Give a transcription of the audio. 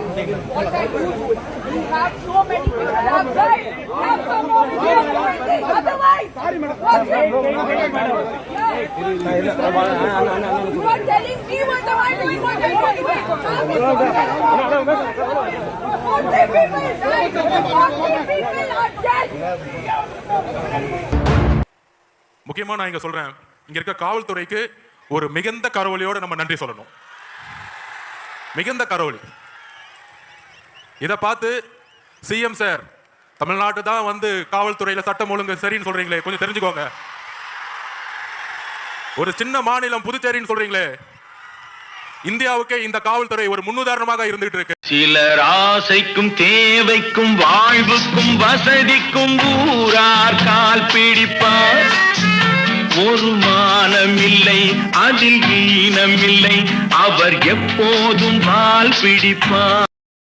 We have so many people have died. Have some more here doing otherwise. You are telling me what am I doing? What am I doing? 40 people died. 40 people are dead. முக்கியமா நான் இங்க சொல்றேன், இங்க இருக்க காவல்துறைக்கு ஒரு மிகுந்த கரவொலியோட நம்ம நன்றி சொல்லணும். மிகுந்த கரவொலி. இதை பார்த்து சிஎம் சார் தமிழ்நாட்டு தான் வந்து காவல்துறையில சட்டம் ஒழுங்கு சரின்னு சொல்றீங்களே, கொஞ்சம் தெரிஞ்சுக்கோங்க. ஒரு சின்ன மாநிலம் புதுச்சேரின்னு சொல்றீங்களே, இந்தியாவுக்கே இந்த காவல்துறை ஒரு முன்னுதாரணமாக இருந்துட்டு இருக்கு. சிலர் ஆசைக்கும் தேவைக்கும் வாழ்வுக்கும் வசதிக்கும் ஊரார் கால் பிடிப்பார். ஒரு மானமில்லை அதில் ஈனமில்லை, அவர் எப்போதும் வால் பிடிப்பார்.